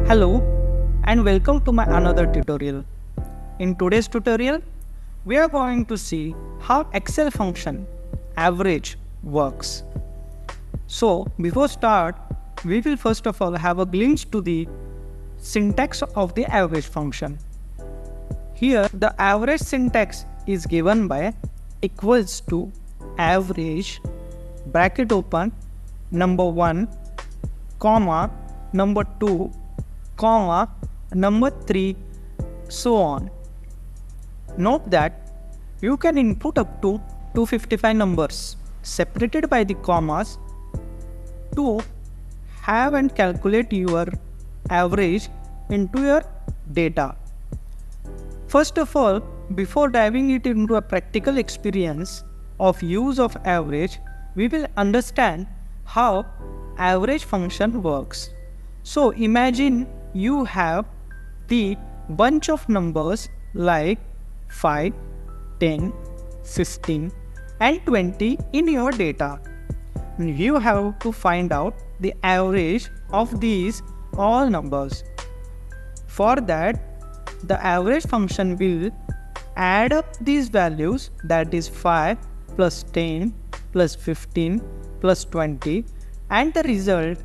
Hello and welcome to my another tutorial. In today's tutorial, we are going to see how Excel function average works. So before start, we will first of all have a glimpse to the syntax of the average function. Here the average syntax is given by equals to average bracket open number 1 comma number 2 comma number 3 so on. Note that you can input up to 255 numbers separated by the commas to have and calculate your average into your data. First of all, before diving it into a practical experience of use of average, we will understand how average function works. So imagine you have the bunch of numbers like 5, 10, 15 and 20 in your data. You have to find out the average of these all numbers. For that, the average function will add up these values, that is 5 plus 10 plus 15 plus 20, and the result,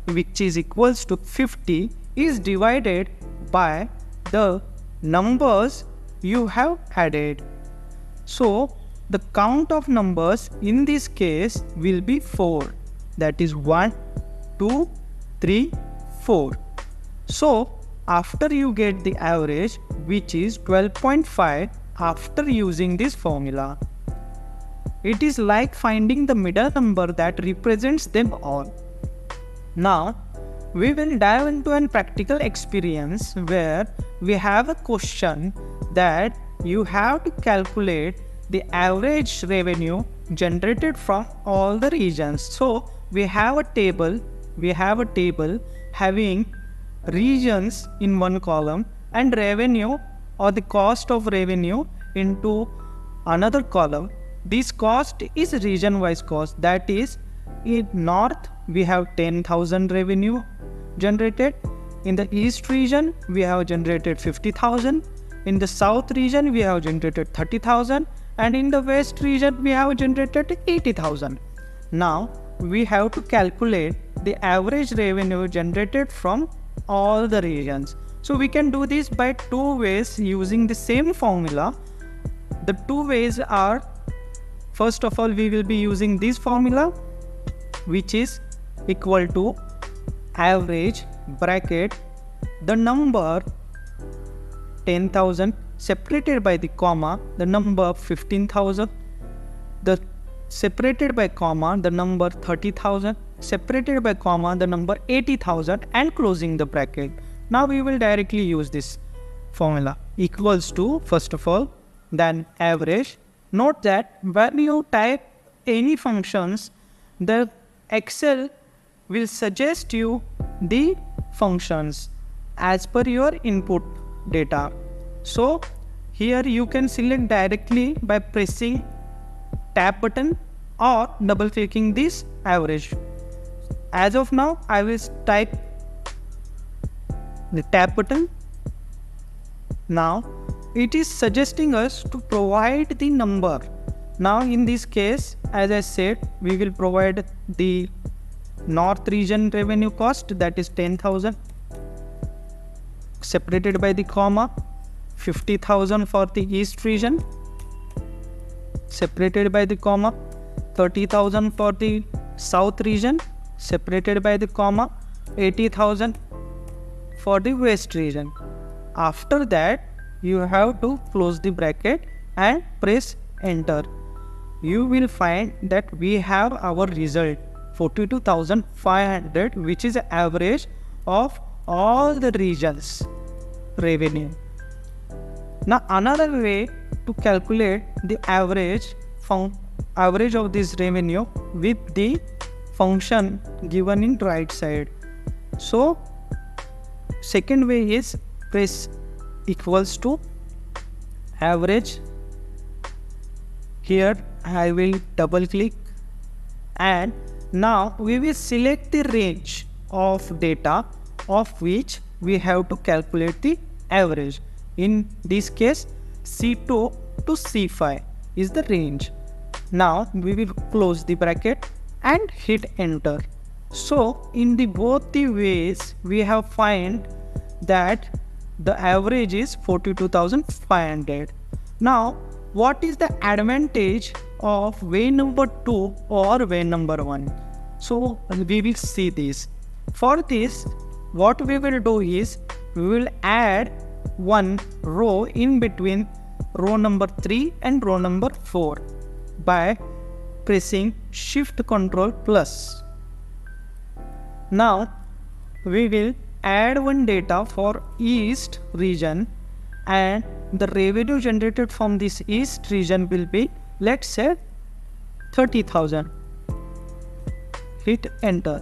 which is equals to 50, is divided by the numbers you have added. So the count of numbers in this case will be 4, that is 1, 2, 3, 4. So after you get the average, which is 12.5 after using this formula, it is like finding the middle number that represents them all. Now we will dive into a practical experience where we have a question that you have to calculate the average revenue generated from all the regions. So we have a table having regions in one column and revenue or the cost of revenue into another column. This cost is region wise cost, that is in north we have 10,000 revenue generated, in the east region we have generated 50,000, in the south region we have generated 30,000, and in the west region we have generated 80,000. Now we have to calculate the average revenue generated from all the regions. So we can do this by two ways using the same formula. The two ways are, first of all, we will be using this formula, which is equal to average bracket the number 10,000 separated by the comma the number 15,000, the separated by comma the number 30,000, separated by comma the number 80,000, and closing the bracket. Now we will directly use this formula, equals to, first of all, then average. Note that when you type any functions, the Excel will suggest you the functions as per your input data. So here you can select directly by pressing tab button or double clicking this average. As of now, I will type the tab button. Now it is suggesting us to provide the number. Now in this case, as I said, we will provide the north region revenue cost, that is 10,000 separated by the comma, 50,000 for the east region separated by the comma, 30,000 for the south region separated by the comma, 80,000 for the west region. After that, you have to close the bracket and press enter. You will find that we have our result 42,500, which is the average of all the regions revenue. Now another way to calculate the average of this revenue with the function given in right side. So second way is press equals to average. Here I will double click and now we will select the range of data of which we have to calculate the average. In this case, C2 to C5 is the range. Now we will close the bracket and hit enter. So in the both the ways we have find that the average is 42,500. Now what is the advantage of way number 2 or way number 1? So we will see this. For this, what we will do is we will add one row in between row number 3 and row number 4 by pressing Shift Ctrl plus. Now we will add one data for East region, and the revenue generated from this East region will be, let's say, 30,000. Hit enter.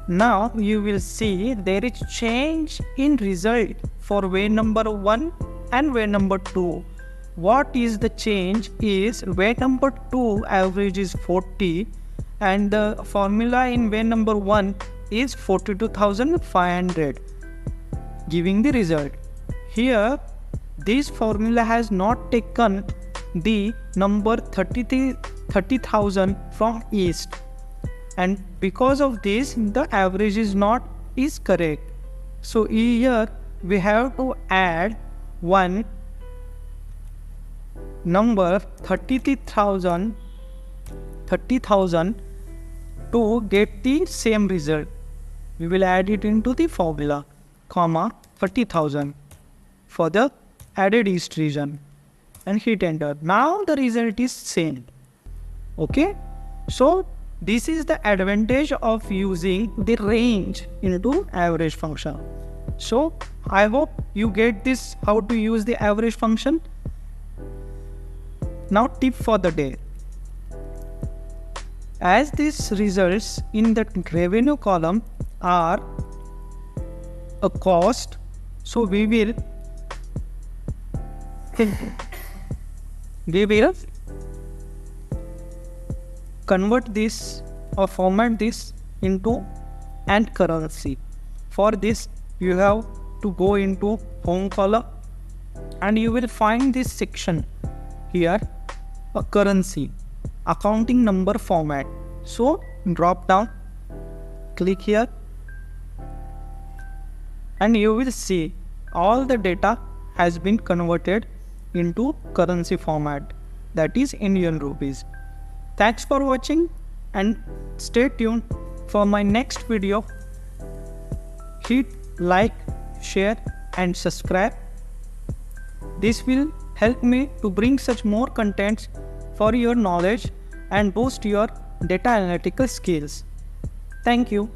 Now you will see there is change in result for way number 1 and way number 2. What is the change is way number 2 average is 40 and the formula in way number 1 is 42,500, giving the result. Here this formula has not taken the number 30,000 from East, and because of this the average is correct. So here we have to add one number 30,000 to get the same result. We will add it into the formula, comma 30,000 for the added East region and hit enter. Now the result is same. Okay, so this is the advantage of using the range into average function. So I hope you get this, how to use the average function. Now tip for the day. As these results in the revenue column are a cost, so we will convert this or format this into an currency. For this you have to go into home column and you will find this section here, a currency, accounting number format. So drop down, click here and you will see all the data has been converted into currency format, that is Indian rupees. Thanks for watching and stay tuned for my next video. Hit like, share and subscribe. This will help me to bring such more contents for your knowledge and boost your data analytical skills. Thank you.